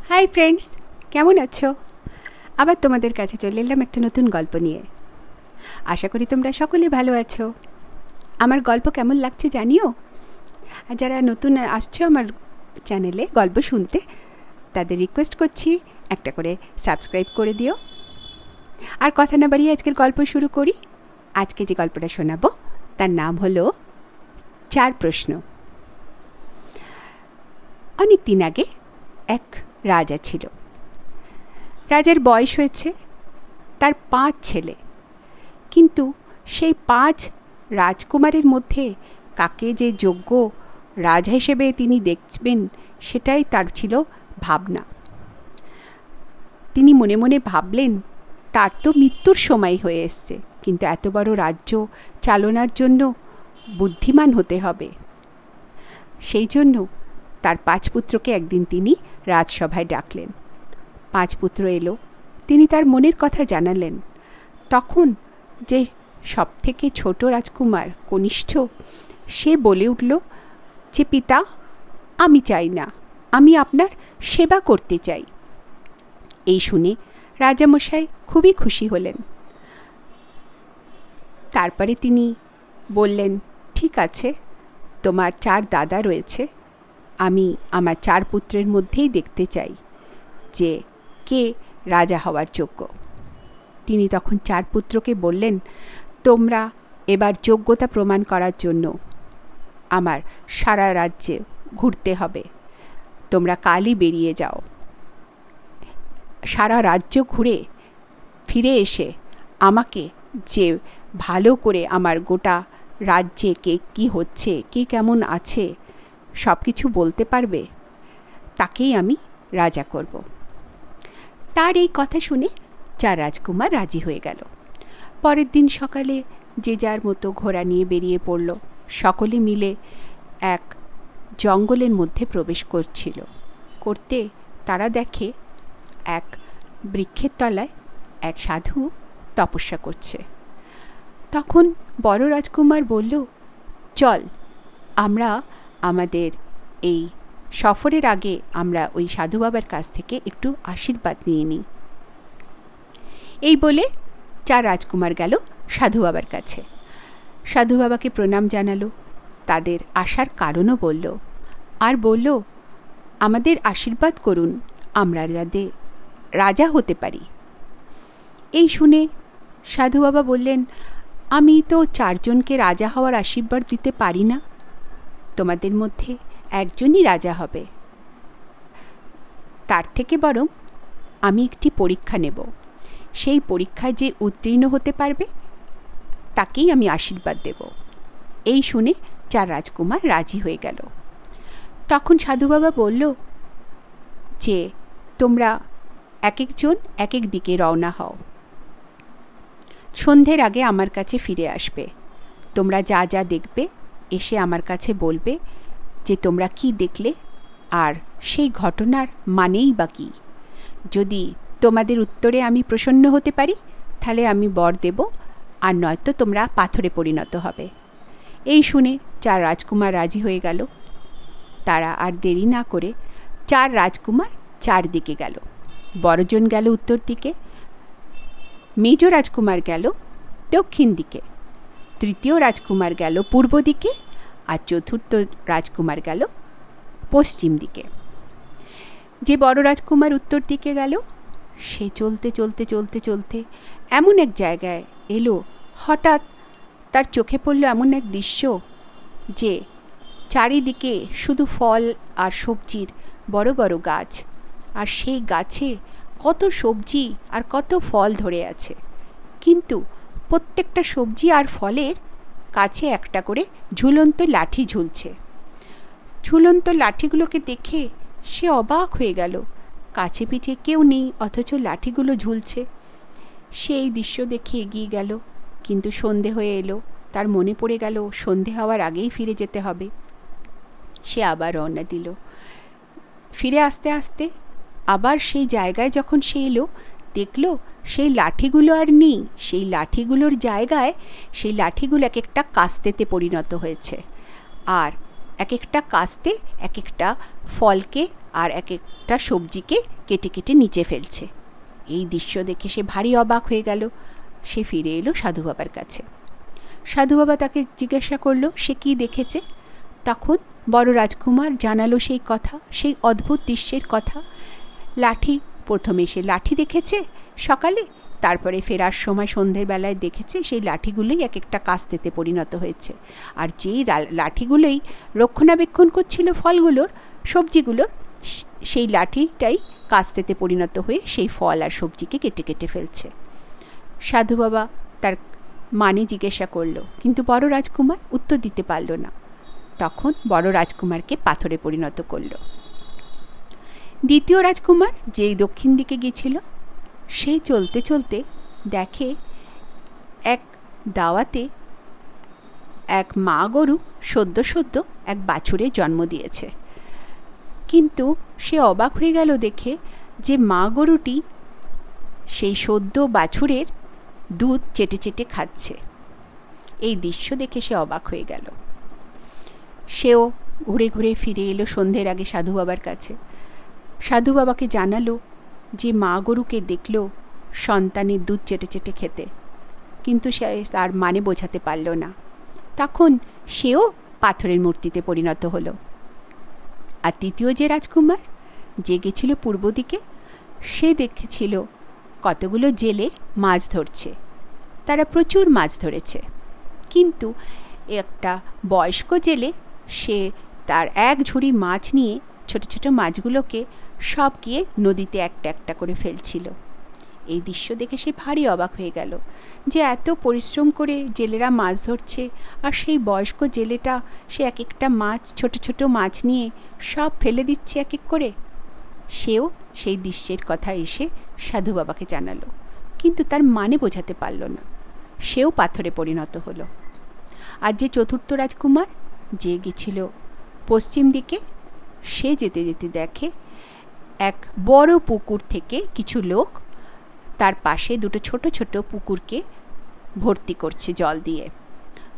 Hi friends, কেমন আছো? আবার তোমাদের কাছে চলে এলাম একটা নতুন গল্প নিয়ে। আশা করি তোমরা সকলে ভালো আছো। আমার গল্প কেমন লাগছে জানিও। আর যারা নতুন আসছো আমার চ্যানেলে গল্প শুনতে, তাদের রিকোয়েস্ট করছি একটা করে সাবস্ক্রাইব করে দিও। আর কথা না বাড়িয়ে আজকের গল্প শুরু করি। আজকে যে গল্পটা শোনাবো তার নাম হলো 4 প্রশ্ন। অনেক দিন আগে এক রাজা ছিল। রাজার বয়স হয়েছে, তার 5 ছেলে, কিন্তু সেই 5 রাজকুমারের মধ্যে কাকে যে যোগ্য রাজা হিসেবে তিনি দেখবেন সেটাই তার ছিল ভাবনা। তিনি মনে মনে ভাবলেন, তার তো মৃত্যুর সময় হয়ে এসছে, কিন্তু এত বড় রাজ্য চালনার জন্য বুদ্ধিমান হতে হবে। সেই জন্য তার 5 পুত্রকে একদিন তিনি রাজসভায় ডাকলেন। 5 পুত্র এলো, তিনি তার মনের কথা জানালেন। তখন যে সবথেকে ছোট রাজকুমার কনিষ্ঠ, সে বলে উঠল যে, পিতা, আমি চাই না, আমি আপনার সেবা করতে চাই। এই শুনে রাজামশাই খুবই খুশি হলেন। তারপরে তিনি বললেন, ঠিক আছে, তোমার 4 দাদা রয়েছে, আমি আমার 4 পুত্রের মধ্যেই দেখতে চাই যে কে রাজা হওয়ার যোগ্য। তিনি তখন 4 পুত্রকে বললেন, তোমরা এবার যোগ্যতা প্রমাণ করার জন্য আমার সারা রাজ্যে ঘুরতে হবে। তোমরা কালই বেরিয়ে যাও। সারা রাজ্য ঘুরে ফিরে এসে আমাকে যে ভালো করে আমার গোটা রাজ্যে কে কী হচ্ছে, কে কেমন আছে সব কিছু বলতে পারবে, তাকেই আমি রাজা করব। তার এই কথা শুনে 4 রাজকুমার রাজি হয়ে গেল। পরের দিন সকালে যে যার মতো ঘোড়া নিয়ে বেরিয়ে পড়ল। সকলে মিলে এক জঙ্গলের মধ্যে প্রবেশ করতে তারা দেখে এক বৃক্ষের তলায় এক সাধু তপস্যা করছে। তখন বড় রাজকুমার বলল, চল, আমরা আমাদের এই সফরের আগে আমরা ওই সাধু বাবার কাছ থেকে একটু আশীর্বাদ নিয়ে নিই। এই বলে 4 রাজকুমার গেল সাধু বাবার কাছে। সাধু বাবাকে প্রণাম জানালো, তাদের আসার কারণও বলল, আর বলল, আমাদের আশীর্বাদ করুন, আমরা যাতে রাজা হতে পারি। এই শুনে সাধু বাবা বললেন, আমি তো 4 জনকে রাজা হওয়ার আশীর্বাদ দিতে পারি না, তোমাদের মধ্যে একজনই রাজা হবে। তার থেকে বরং আমি একটি পরীক্ষা নেব, সেই পরীক্ষায় যে উত্তীর্ণ হতে পারবে তাকেই আমি আশীর্বাদ দেব। এই শুনে 4 রাজকুমার রাজি হয়ে গেল। তখন সাধু বাবা বলল যে, তোমরা এক একজন এক এক দিকে রওনা হও, সন্ধ্যের আগে আমার কাছে ফিরে আসবে। তোমরা যা যা দেখবে এসে আমার কাছে বলবে যে তোমরা কি দেখলে আর সেই ঘটনার মানেই বা কী। যদি তোমাদের উত্তরে আমি প্রসন্ন হতে পারি তাহলে আমি বর দেব, আর নয়তো তোমরা পাথরে পরিণত হবে। এই শুনে 4 রাজকুমার রাজি হয়ে গেল। তারা আর দেরি না করে 4 রাজকুমার 4 দিকে গেল। বড়জন গেল উত্তর দিকে, মেজ রাজকুমার গেল দক্ষিণ দিকে, তৃতীয় রাজকুমার গেল পূর্ব দিকে, আর চতুর্থ রাজকুমার গেল পশ্চিম দিকে। যে বড় রাজকুমার উত্তর দিকে গেল, সে চলতে চলতে চলতে চলতে এমন এক জায়গায় এলো, হঠাৎ তার চোখে পড়ল এমন এক দৃশ্য যে চারিদিকে শুধু ফল আর সবজির বড় বড় গাছ, আর সেই গাছে কত সবজি আর কত ফল ধরে আছে, কিন্তু প্রত্যেকটা সবজি আর ফলের কাছে একটা করে ঝুলন্ত লাঠি ঝুলছে। ঝুলন্ত লাঠিগুলোকে দেখে সে অবাক হয়ে গেল, কাছে পিঠে কেউ নেই অথচ লাঠিগুলো ঝুলছে। সেই দৃশ্য দেখে এগিয়ে গেল, কিন্তু সন্ধে হয়ে এলো। তার মনে পড়ে গেল সন্ধে হওয়ার আগেই ফিরে যেতে হবে। সে আবার রওনা দিল। ফিরে আসতে আসতে আবার সেই জায়গায় যখন সে এলো, দেখল সেই লাঠিগুলো আর নেই। সেই লাঠিগুলোর জায়গায় সেই লাঠিগুলো এক একটা কাস্তেতে পরিণত হয়েছে, আর এক একটা কাস্তে এক একটা ফলকে আর এক একটা সবজিকে কেটে কেটে নিচে ফেলছে। এই দৃশ্য দেখে সে ভারী অবাক হয়ে গেল। সে ফিরে এলো সাধু বাবার কাছে। সাধু বাবা তাকে জিজ্ঞাসা করলো সে কি দেখেছে। তখন বড় রাজকুমার জানালো সেই কথা, সেই অদ্ভুত দৃশ্যের কথা। প্রথমে সে লাঠি দেখেছে সকালে, তারপরে ফেরার সময় সন্ধ্যের বেলায় দেখেছে সেই লাঠিগুলোই এক একটা কাস্তেতে পরিণত হয়েছে। আর যেই লাঠিগুলোই রক্ষণাবেক্ষণ করছিল ফলগুলোর, সবজিগুলোর, সেই লাঠিটাই কাস্তেতে পরিণত হয়ে সেই ফল আর সবজিকে কেটে কেটে ফেলছে। সাধু বাবা তার মানে জিজ্ঞাসা করলো, কিন্তু বড় রাজকুমার উত্তর দিতে পারল না। তখন বড় রাজকুমারকে পাথরে পরিণত করল। দ্বিতীয় রাজকুমার যেই দক্ষিণ দিকে গিয়েছিল, সে চলতে চলতে দেখে এক দাওয়াতে এক মা গরু সদ্য সদ্য এক বাছুরের জন্ম দিয়েছে। কিন্তু সে অবাক হয়ে গেল দেখে যে মা গরুটি সেই সদ্য বাছুরের দুধ চেটে চেটে খাচ্ছে। এই দৃশ্য দেখে সে অবাক হয়ে গেল। সেও ঘুরে ঘুরে ফিরে এলো সন্ধ্যের আগে সাধু বাবার কাছে। সাধু বাবাকে জানালো যে মা গরুকে দেখল সন্তানের দুধ চেটে চেটে খেতে, কিন্তু সে তার মানে বোঝাতে পারল না। তখন সেও পাথরের মূর্তিতে পরিণত হলো। আর তৃতীয় যে রাজকুমার যে গেছিল পূর্ব দিকে, সে দেখেছিল কতগুলো জেলে মাছ ধরছে। তারা প্রচুর মাছ ধরেছে, কিন্তু একটা বয়স্ক জেলে সে তার এক ঝুড়ি মাছ নিয়ে ছোট ছোট মাছগুলোকে সব গিয়ে নদীতে একটা একটা করে ফেলছিল। এই দৃশ্য দেখে সে ভারী অবাক হয়ে গেল যে এত পরিশ্রম করে জেলেরা মাছ ধরছে, আর সেই বয়স্ক জেলেটা সে এক একটা মাছ, ছোট ছোট মাছ নিয়ে সব ফেলে দিচ্ছে এক এক করে। সেও সেই দৃশ্যের কথা এসে সাধু বাবাকে জানালো, কিন্তু তার মানে বোঝাতে পারল না। সেও পাথরে পরিণত হলো। আর যে চতুর্থ রাজকুমার যে গেছিল পশ্চিম দিকে, সে যেতে যেতে দেখে এক বড় পুকুর থেকে কিছু লোক তার পাশে দুটো ছোট ছোট পুকুরকে ভর্তি করছে জল দিয়ে।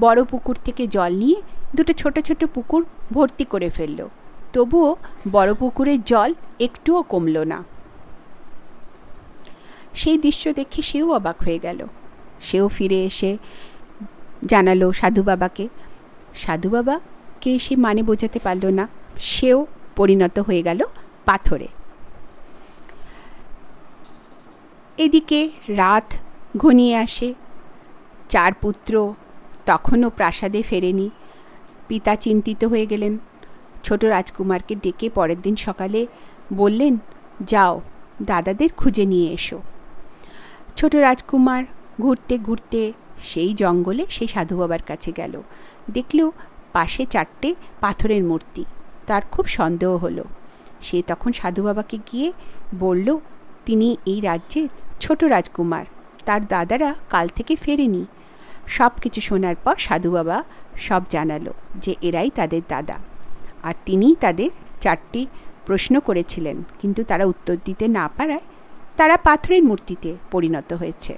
বড় পুকুর থেকে জল নিয়ে দুটো ছোট ছোট পুকুর ভর্তি করে ফেলল, তবুও বড় পুকুরের জল একটুও কমল না। সেই দৃশ্য দেখে সেও অবাক হয়ে গেল। সেও ফিরে এসে জানালো সাধু বাবাকে। সাধু বাবাকে সে মানে বোঝাতে পারল না। সেও পরিণত হয়ে গেল পাথরে। এদিকে রাত ঘনিয়ে আসে। চার পুত্র তখনও প্রাসাদে ফেরেনি। পিতা চিন্তিত হয়ে গেলেন। ছোট রাজকুমারকে ডেকে পরের দিন সকালে বললেন, যাও দাদাদের খুঁজে নিয়ে এসো। ছোট রাজকুমার ঘুরতে ঘুরতে সেই জঙ্গলে সেই সাধু বাবার কাছে গেল। দেখল পাশে চারটে পাথরের মূর্তি। তার খুব সন্দেহ হলো। সে তখন সাধু বাবাকে গিয়ে বলল, তিনি এই রাজ্যের ছোট রাজকুমার, তার দাদারা কাল থেকে ফেরেনি। সব কিছু শোনার পর সাধু বাবা সব জানালো যে এরাই তাদের দাদা, আর তিনিই তাদের চারটি প্রশ্ন করেছিলেন, কিন্তু তারা উত্তর দিতে না পারায় তারা পাথরের মূর্তিতে পরিণত হয়েছে।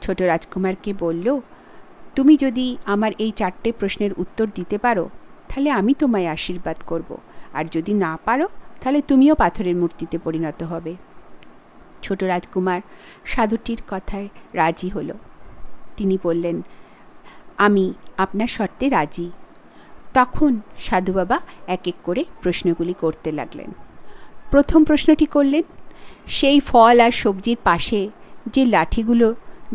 ছোট রাজকুমারকে বলল, তুমি যদি আমার এই চারটে প্রশ্নের উত্তর দিতে পারো তাহলে আমি তোমায় আশীর্বাদ করব, আর যদি না পারো তাহলে তুমিও পাথরের মূর্তিতে পরিণত হবে। ছোট রাজকুমার সাধুটির কথায় রাজি হলো। তিনি বললেন, আমি আপনার শর্তে রাজি। তখন সাধু বাবা এক এক করে প্রশ্নগুলি করতে লাগলেন। প্রথম প্রশ্নটি করলেন, সেই ফল আর সবজির পাশে যে লাঠিগুলো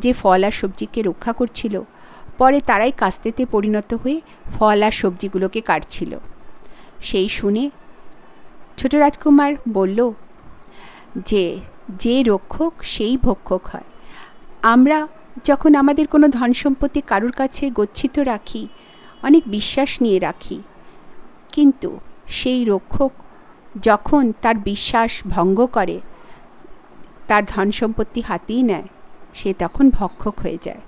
যে ফল আর সবজিকে রক্ষা করছিল, পরে তারাই কাস্তেতে পরিণত হয়ে ফল আর সবজিগুলোকে কাটছিল। সেই শুনে ছোট রাজকুমার বলল যে যে রক্ষক সেই ভক্ষক হয়। আমরা যখন আমাদের কোনো ধন সম্পত্তি কারুর কাছে গচ্ছিত রাখি, অনেক বিশ্বাস নিয়ে রাখি, কিন্তু সেই রক্ষক যখন তার বিশ্বাস ভঙ্গ করে, তার ধন সম্পত্তি হাতিয়ে নেয়, সে তখন ভক্ষক হয়ে যায়,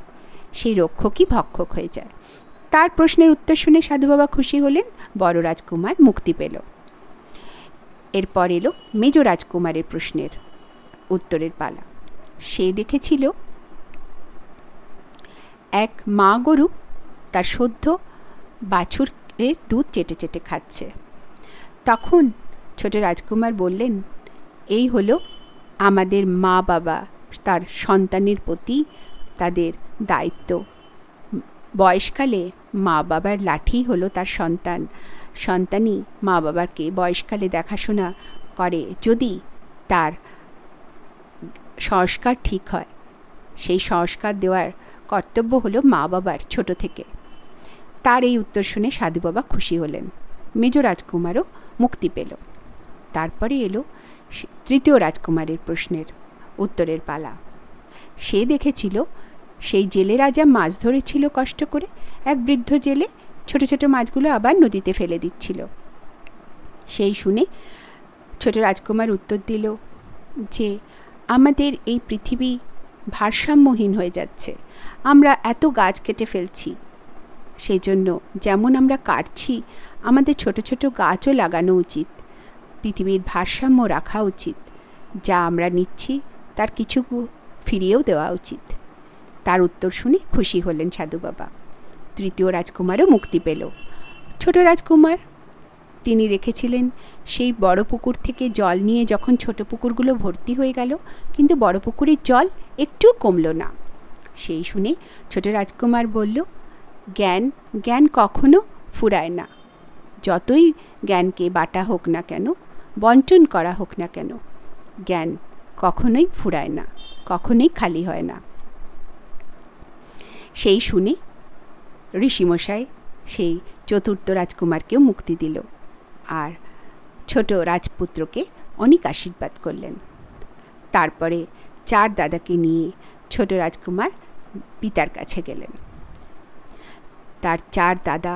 সেই রক্ষকই ভক্ষক হয়ে যায়। তার প্রশ্নের উত্তর শুনে সাধু বাবা খুশি হলেন। বড় রাজকুমার মুক্তি পেল। এরপর এলো মেজ রাজকুমারের প্রশ্নের উত্তরের পালা। সে দেখেছিল এক মা গরু তার সদ্য বাছুর দুধ চেটে চেটে খাচ্ছে। তখন ছোট রাজকুমার বললেন, এই হলো আমাদের মা বাবা তার সন্তানের প্রতি তাদের দায়িত্ব। বয়সকালে মা বাবার লাঠি হলো তার সন্তান। সন্তানই মা বাবাকে বয়সকালে দেখাশোনা করে যদি তার সংস্কার ঠিক হয়। সেই সংস্কার দেওয়ার কর্তব্য হলো মা বাবার ছোট থেকে। তার এই উত্তর শুনে সাধু বাবা খুশি হলেন। মেজ রাজকুমারও মুক্তি পেল। তারপরে এলো তৃতীয় রাজকুমারের প্রশ্নের উত্তরের পালা। সে দেখেছিল সেই জেলে রাজা মাছ ধরেছিল কষ্ট করে। এক বৃদ্ধ জেলে ছোট ছোট মাছগুলো আবার নদীতে ফেলে দিচ্ছিল। সেই শুনে ছোট রাজকুমার উত্তর দিল যে আমাদের এই পৃথিবী ভারসাম্যহীন হয়ে যাচ্ছে। আমরা এত গাছ কেটে ফেলছি, সেই জন্য যেমন আমরা কাটছি আমাদের ছোট ছোট গাছও লাগানো উচিত। পৃথিবীর ভারসাম্য রাখা উচিত। যা আমরা নিচ্ছি তার কিছু ফিরিয়েও দেওয়া উচিত। তার উত্তর শুনে খুশি হলেন সাধু বাবা। তৃতীয় রাজকুমারও মুক্তি পেল। ছোট রাজকুমার তিনি দেখেছিলেন সেই বড় পুকুর থেকে জল নিয়ে যখন ছোট পুকুরগুলো ভর্তি হয়ে গেল, কিন্তু বড় পুকুরের জল একটু কমল না। সেই শুনে ছোট রাজকুমার বলল, জ্ঞান জ্ঞান কখনো ফুরায় না। যতই জ্ঞানকে বাটা হোক না কেন, বন্টন করা হোক না কেন, জ্ঞান কখনোই ফুরায় না, কখনোই খালি হয় না। সেই শুনে ঋষিমশাই সেই চতুর্থ রাজকুমারকেও মুক্তি দিল আর ছোট রাজপুত্রকে অনেক আশীর্বাদ করলেন। তারপরে চার দাদাকে নিয়ে ছোট রাজকুমার পিতার কাছে গেলেন। তার চার দাদা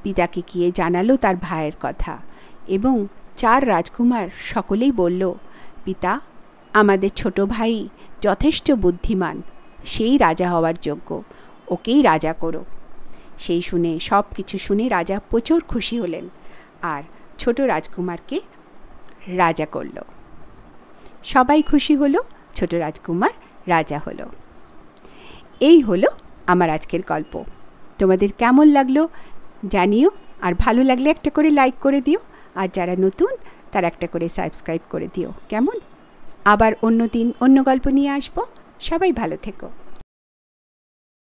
পিতাকে গিয়ে জানালো তার ভাইয়ের কথা, এবং চার রাজকুমার সকলেই বলল, পিতা, আমাদের ছোট ভাই যথেষ্ট বুদ্ধিমান, সেই রাজা হওয়ার যোগ্য, ওকেই রাজা করো। সেই শুনে সব কিছু শুনে রাজা প্রচুর খুশি হলেন আর ছোট রাজকুমারকে রাজা করল। সবাই খুশি হলো, ছোট রাজকুমার রাজা হলো। এই হলো আমার আজকের গল্প। তোমাদের কেমন লাগলো জানিও, আর ভালো লাগলে একটা করে লাইক করে দিও, আর যারা নতুন তারা একটা করে সাবস্ক্রাইব করে দিও। কেমন? আবার অন্য দিন অন্য গল্প নিয়ে আসবো। সবাই ভালো থেকো।